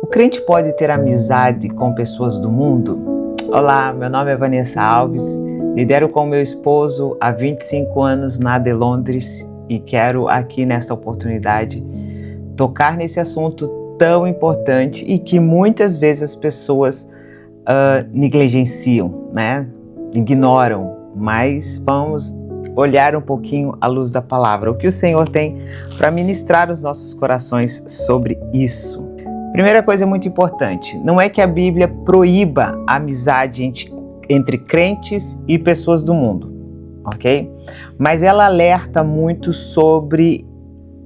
O crente pode ter amizade com pessoas do mundo? Olá, meu nome é Vanessa Alves, lidero com meu esposo há 25 anos na AD Londres e quero aqui nesta oportunidade tocar nesse assunto tão importante e que muitas vezes as pessoas negligenciam, né? Ignoram, mas vamos olhar um pouquinho à luz da palavra, o que o Senhor tem para ministrar os nossos corações sobre isso. Primeira coisa muito importante, não é que a Bíblia proíba a amizade entre crentes e pessoas do mundo, ok? Mas ela alerta muito sobre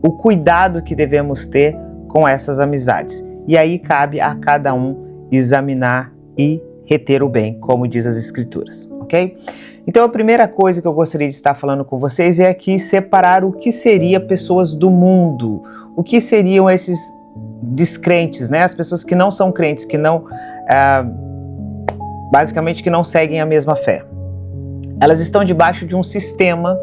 o cuidado que devemos ter com essas amizades. E aí cabe a cada um examinar e reter o bem, como diz as Escrituras, ok? Então a primeira coisa que eu gostaria de estar falando com vocês é aqui separar o que seria pessoas do mundo, o que seriam esses descrentes, né? As pessoas que não são crentes, que não, basicamente que não seguem a mesma fé. Elas estão debaixo de um sistema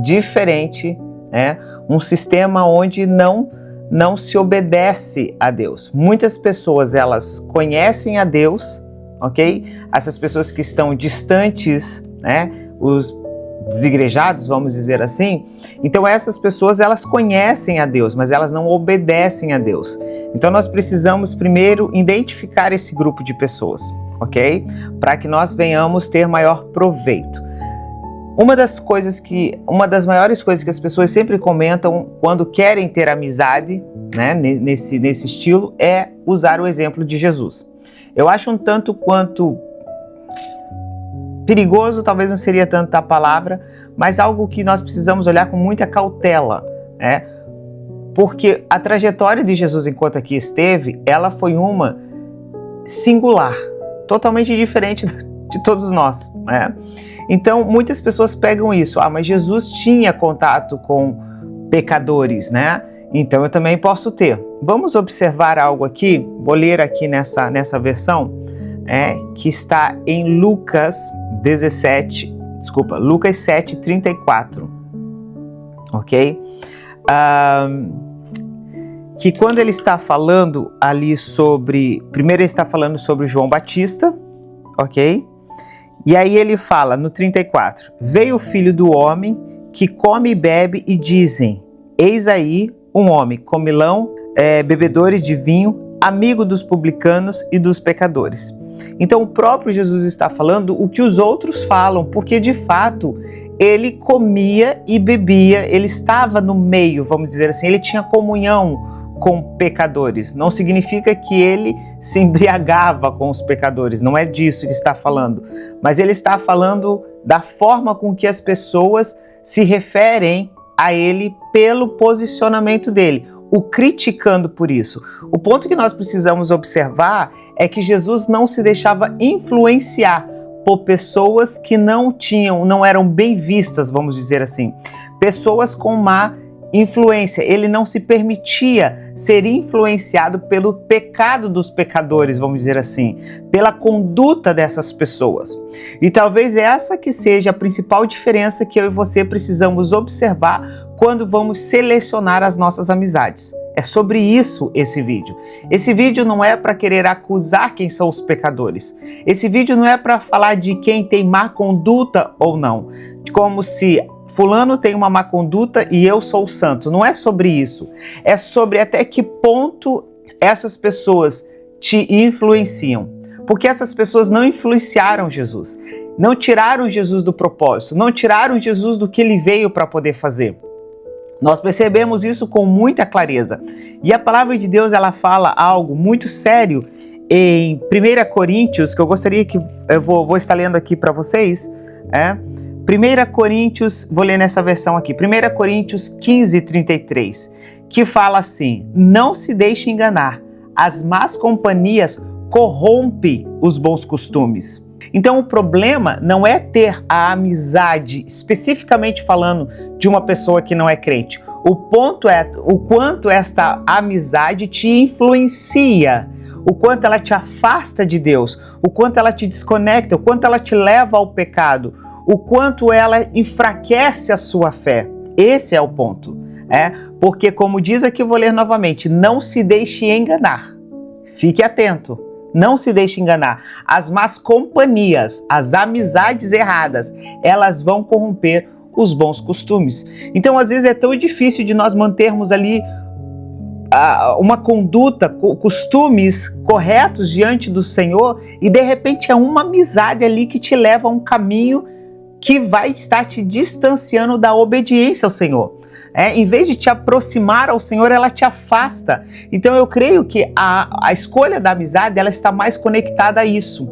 diferente, né? Um sistema onde não se obedece a Deus. Muitas pessoas, elas conhecem a Deus, ok? Essas pessoas que estão distantes, né? Os desigrejados, vamos dizer assim. Então essas pessoas, elas conhecem a Deus, mas elas não obedecem a Deus. Então nós precisamos primeiro identificar esse grupo de pessoas, ok? Para que nós venhamos ter maior proveito. Uma das maiores coisas que as pessoas sempre comentam quando querem ter amizade, né, nesse estilo, é usar o exemplo de Jesus. Eu acho um tanto quanto perigoso, talvez não seria tanta a palavra, mas algo que nós precisamos olhar com muita cautela, né? Porque a trajetória de Jesus enquanto aqui esteve, ela foi uma singular, totalmente diferente de todos nós, né? Então, muitas pessoas pegam isso, mas Jesus tinha contato com pecadores, né? Então, eu também posso ter. Vamos observar algo aqui, vou ler aqui nessa versão, que está em Lucas 7:34, ok? Que quando ele está falando ali primeiro ele está falando sobre João Batista, ok? E aí ele fala no 34, veio o Filho do Homem que come e bebe e dizem, eis aí um homem comilão, bebedores de vinho, amigo dos publicanos e dos pecadores. Então o próprio Jesus está falando o que os outros falam, porque de fato ele comia e bebia, ele estava no meio, vamos dizer assim, ele tinha comunhão com pecadores. Não significa que ele se embriagava com os pecadores, não é disso que está falando, mas ele está falando da forma com que as pessoas se referem a ele pelo posicionamento dele, o criticando por isso. O ponto que nós precisamos observar é que Jesus não se deixava influenciar por pessoas que não eram bem vistas, vamos dizer assim, pessoas com má influência. Ele não se permitia ser influenciado pelo pecado dos pecadores, vamos dizer assim, pela conduta dessas pessoas. E talvez essa que seja a principal diferença que eu e você precisamos observar quando vamos selecionar as nossas amizades. É sobre isso esse vídeo. Esse vídeo não é para querer acusar quem são os pecadores. Esse vídeo não é para falar de quem tem má conduta ou não. Como se fulano tem uma má conduta e eu sou o santo. Não é sobre isso. É sobre até que ponto essas pessoas te influenciam. Porque essas pessoas não influenciaram Jesus. Não tiraram Jesus do propósito. Não tiraram Jesus do que ele veio para poder fazer. Nós percebemos isso com muita clareza. E a palavra de Deus, ela fala algo muito sério em 1 Coríntios, que eu gostaria que eu vou estar lendo aqui para vocês. 1 Coríntios, vou ler nessa versão aqui, 1 Coríntios 15:33, que fala assim, não se deixe enganar, as más companhias corrompem os bons costumes. Então o problema não é ter a amizade, especificamente falando de uma pessoa que não é crente. O ponto é o quanto esta amizade te influencia, o quanto ela te afasta de Deus, o quanto ela te desconecta, o quanto ela te leva ao pecado, o quanto ela enfraquece a sua fé. Esse é o ponto. Porque como diz aqui, eu vou ler novamente, não se deixe enganar. Fique atento. Não se deixe enganar. As más companhias, as amizades erradas, elas vão corromper os bons costumes. Então, às vezes, é tão difícil de nós mantermos ali uma conduta, costumes corretos diante do Senhor, e de repente é uma amizade ali que te leva a um caminho que vai estar te distanciando da obediência ao Senhor. Em vez de te aproximar ao Senhor, ela te afasta. Então eu creio que a escolha da amizade, ela está mais conectada a isso.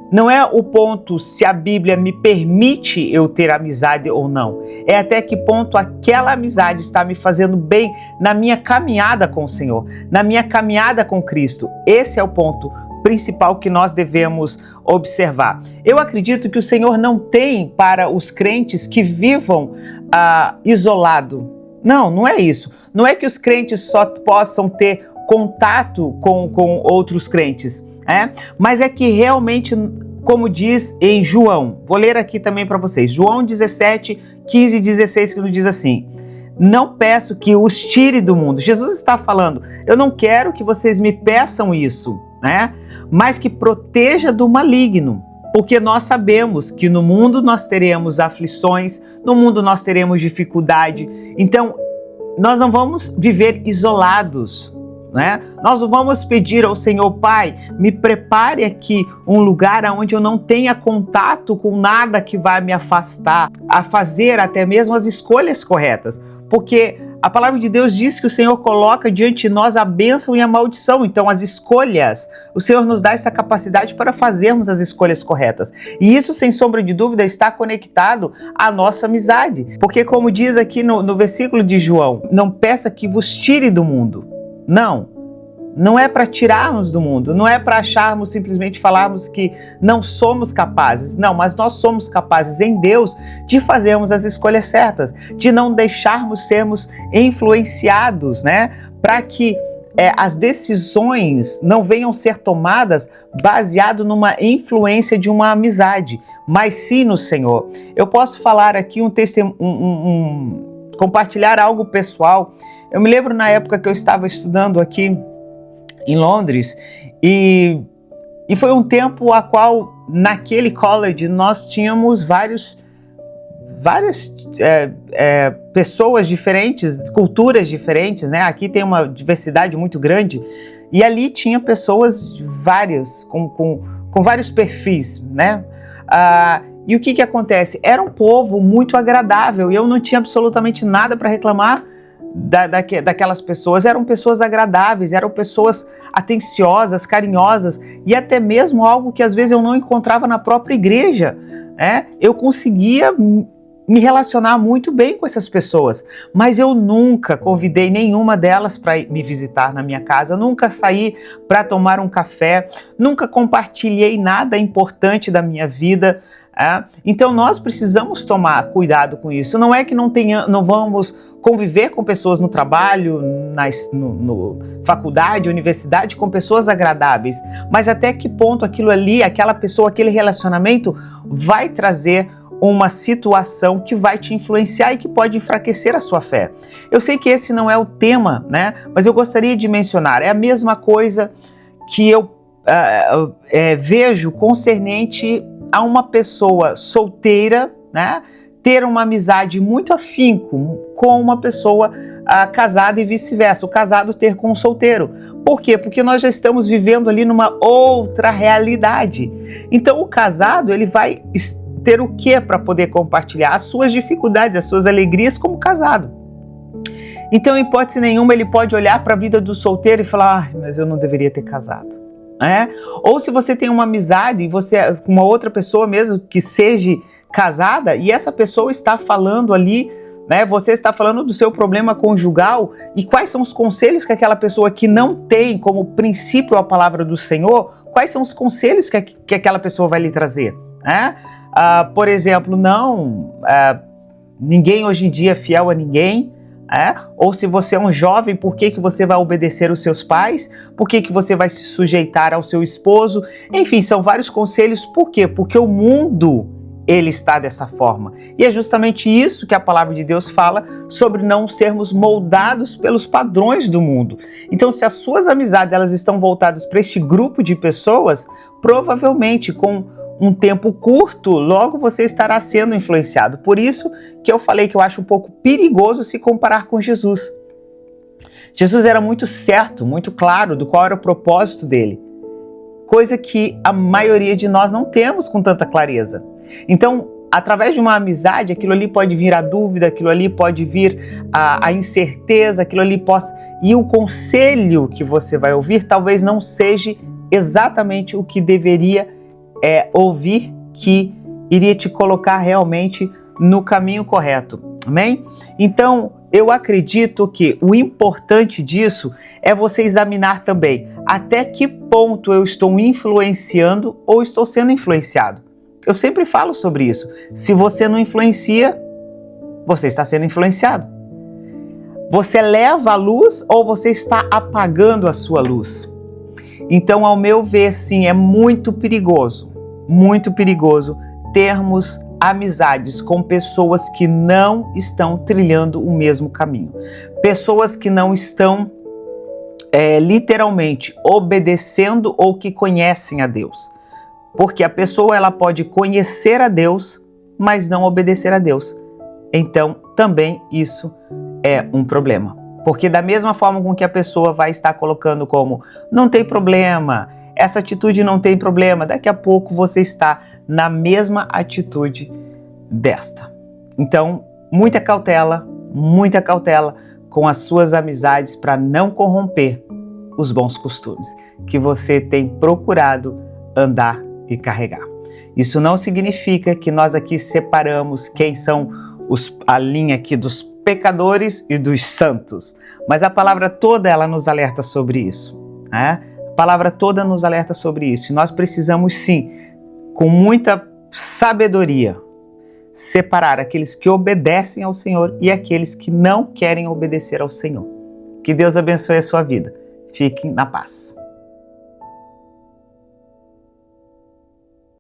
Não é o ponto se a Bíblia me permite eu ter amizade ou não. É até que ponto aquela amizade está me fazendo bem na minha caminhada com o Senhor, na minha caminhada com Cristo. Esse é o ponto principal que nós devemos observar. Eu acredito que o Senhor não tem para os crentes que vivam isolado. Não é isso. Não é que os crentes só possam ter contato com outros crentes. Mas é que realmente, como diz em João, vou ler aqui também para vocês, João 17, 15 e 16, que nos diz assim: não peço que os tire do mundo. Jesus está falando, eu não quero que vocês me peçam isso, mas que proteja do maligno, porque nós sabemos que no mundo nós teremos aflições, no mundo nós teremos dificuldade, então nós não vamos viver isolados. Nós não vamos pedir ao Senhor: Pai, me prepare aqui um lugar onde eu não tenha contato com nada que vai me afastar a fazer até mesmo as escolhas corretas, porque a palavra de Deus diz que o Senhor coloca diante de nós a bênção e a maldição. Então as escolhas, o Senhor nos dá essa capacidade para fazermos as escolhas corretas, e isso, sem sombra de dúvida, está conectado à nossa amizade, porque como diz aqui no versículo de João, não peça que vos tire do mundo. Não é para tirarmos do mundo, não é para acharmos, simplesmente falarmos que não somos capazes. Não, mas nós somos capazes em Deus de fazermos as escolhas certas, de não deixarmos sermos influenciados, para que as decisões não venham ser tomadas baseado numa influência de uma amizade, mas sim no Senhor. Eu posso falar aqui compartilhar algo pessoal. Eu me lembro na época que eu estava estudando aqui em Londres, e foi um tempo a qual naquele college nós tínhamos várias pessoas diferentes, culturas diferentes, Aqui tem uma diversidade muito grande, e ali tinha pessoas várias, com vários perfis, e o que acontece? Era um povo muito agradável, e eu não tinha absolutamente nada para reclamar daquelas pessoas. Eram pessoas agradáveis, eram pessoas atenciosas, carinhosas, e até mesmo algo que às vezes eu não encontrava na própria igreja. Eu conseguia me relacionar muito bem com essas pessoas, mas eu nunca convidei nenhuma delas para me visitar na minha casa, nunca saí para tomar um café, nunca compartilhei nada importante da minha vida. Então nós precisamos tomar cuidado com isso. Não é que não vamos conviver com pessoas no trabalho, no faculdade, universidade, com pessoas agradáveis, mas até que ponto aquilo ali, aquela pessoa, aquele relacionamento vai trazer uma situação que vai te influenciar e que pode enfraquecer a sua fé. Eu sei que esse não é o tema, mas eu gostaria de mencionar, é a mesma coisa que eu vejo concernente a uma pessoa solteira, ter uma amizade muito afinco com uma pessoa casada e vice-versa, o casado ter com o solteiro. Por quê? Porque nós já estamos vivendo ali numa outra realidade. Então o casado, ele vai ter o que para poder compartilhar? As suas dificuldades, as suas alegrias como casado. Então, em hipótese nenhuma, ele pode olhar para a vida do solteiro e falar: mas eu não deveria ter casado. Ou se você tem uma amizade e você com uma outra pessoa mesmo que seja casada, e essa pessoa está falando ali, você está falando do seu problema conjugal, e quais são os conselhos que aquela pessoa que não tem como princípio a palavra do Senhor, quais são os conselhos que aquela pessoa vai lhe trazer? Por exemplo, ninguém hoje em dia é fiel a ninguém. Ou se você é um jovem, por que você vai obedecer os seus pais? Por que você vai se sujeitar ao seu esposo? Enfim, são vários conselhos. Por quê? Porque o mundo, ele está dessa forma. E é justamente isso que a palavra de Deus fala sobre não sermos moldados pelos padrões do mundo. Então, se as suas amizades elas estão voltadas para este grupo de pessoas, provavelmente com um tempo curto, logo você estará sendo influenciado. Por isso que eu falei que eu acho um pouco perigoso se comparar com Jesus. Jesus era muito certo, muito claro do qual era o propósito dele. Coisa que a maioria de nós não temos com tanta clareza. Então, através de uma amizade, aquilo ali pode vir a dúvida, aquilo ali pode vir a incerteza, aquilo ali e o conselho que você vai ouvir talvez não seja exatamente o que deveria ouvir, que iria te colocar realmente no caminho correto. Amém? Então, eu acredito que o importante disso é você examinar também até que ponto eu estou influenciando ou estou sendo influenciado. Eu sempre falo sobre isso. Se você não influencia, você está sendo influenciado. Você leva a luz ou você está apagando a sua luz? Então, ao meu ver, sim, é muito perigoso termos amizades com pessoas que não estão trilhando o mesmo caminho. Pessoas que não estão literalmente obedecendo ou que conhecem a Deus. Porque a pessoa ela pode conhecer a Deus, mas não obedecer a Deus. Então, também isso é um problema. Porque da mesma forma com que a pessoa vai estar colocando como não tem problema, essa atitude não tem problema, daqui a pouco você está na mesma atitude desta. Então, muita cautela com as suas amizades para não corromper os bons costumes que você tem procurado andar e carregar. Isso não significa que nós aqui separamos quem são a linha aqui dos pecadores e dos santos, mas a palavra toda ela nos alerta sobre isso, né? A palavra toda nos alerta sobre isso. E nós precisamos sim, com muita sabedoria, separar aqueles que obedecem ao Senhor e aqueles que não querem obedecer ao Senhor. Que Deus abençoe a sua vida. Fiquem na paz.